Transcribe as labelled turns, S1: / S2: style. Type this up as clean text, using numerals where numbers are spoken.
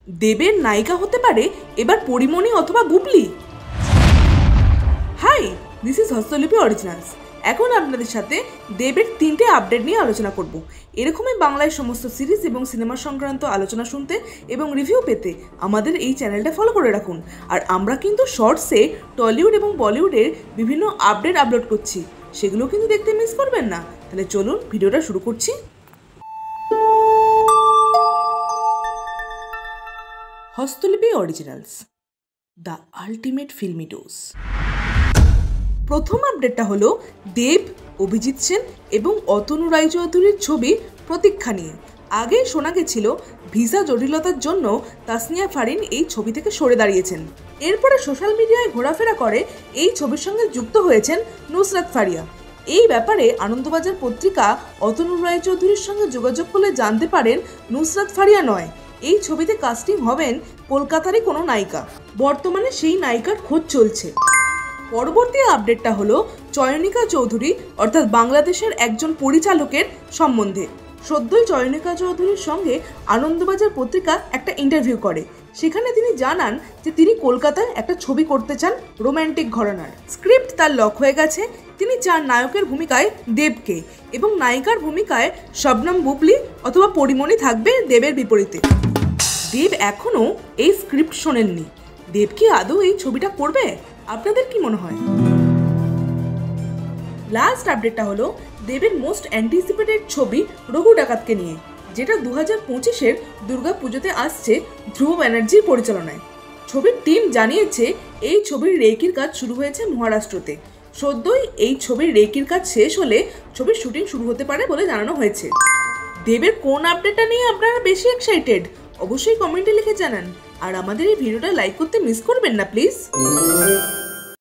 S1: দেবের নায়িকা হতে পারে এবার পরিমণি অথবা Bubly. Hi, this is Hostolipi originals. এখন আপনাদের সাথে দেবের 3টে আপডেট নিয়ে আলোচনা করব। এরকমই বাংলায় সমস্ত সিরিজ এবং সিনেমা সংক্রান্ত আলোচনা শুনতে এবং রিভিউ পেতে আমাদের এই চ্যানেলটা ফলো করে রাখুন। আর আমরা কিন্তু শর্টসে টলিউড এবং বলিউডের বিভিন্ন আপডেট আপলোড করছি, সেগুলো কিন্তু দেখতে মিস করবেন না। তাহলে চলুন ভিডিওটা শুরু করছি। Hostolipi originals, the ultimate filmy dose. প্রথম আপডেটটা হলো দেব, অভিজিৎ সেন এবং অতনু রায়চৌধুরীর ছবি প্রতীক্ষা নিয়ে। আগে শোনা গেছিল ভিসা জটিলতার জন্য তাসনিয়া ফারিন এই ছবি থেকে সরে দাঁড়িয়েছেন। এরপরে সোশ্যাল মিডিয়ায় ঘোরাফেরা করে এই ছবির সঙ্গে যুক্ত হয়েছেন নুসরাত ফারিয়া। এই ব্যাপারে আনন্দবাজার পত্রিকা অতনু রায়চৌধুরীর সঙ্গে যোগাযোগ করলে জানতে পারেন নুসরাত ফারিয়া নয়, এই ছবিতে কাস্টিং হবেন কলকাতারই কোনো নায়িকা। বর্তমানে সেই নায়িকার খোঁজ চলছে। পরবর্তী আপডেটটা হলো চয়নিকা চৌধুরী অর্থাৎ বাংলাদেশের একজন পরিচালকের সম্বন্ধে। সদ্যই চয়নিকা চৌধুরীর সঙ্গে আনন্দবাজার পত্রিকা একটা ইন্টারভিউ করে। সেখানে তিনি জানান যে তিনি কলকাতায় একটা ছবি করতে চান রোম্যান্টিক ঘরানার। স্ক্রিপ্ট তার লক হয়ে গেছে। তিনি চান নায়কের ভূমিকায় দেবকে এবং নায়িকার ভূমিকায় শবনম বুবলি অথবা পরিমণি থাকবে দেবের বিপরীতে। দেব এখনও এই স্ক্রিপ্ট শোনেননি। দেব কি আদৌ এই ছবিটা করবে? আপনাদের কি মনে হয়? লাস্ট আপডেটটা হলো দেবের মোস্ট অ্যান্টিসিপেটেড ছবি রঘু ডাকাতকে নিয়ে, যেটা 2025-এর দুর্গাপুজোতে আসছে ধ্রুব ব্যানার্জির পরিচালনায়। ছবির টিম জানিয়েছে এই ছবির রেকির কাজ শুরু হয়েছে মহারাষ্ট্রতে। সদ্যই এই ছবির রেকির কাজ শেষ হলে ছবির শুটিং শুরু হতে পারে বলে জানানো হয়েছে। দেবের কোন আপডেটটা নিয়ে আপনারা বেশি এক্সাইটেড অবশ্যই কমেন্টে লিখে জানান। আর আমাদের এই ভিডিওটা লাইক করতে মিস করবেন না প্লিজ।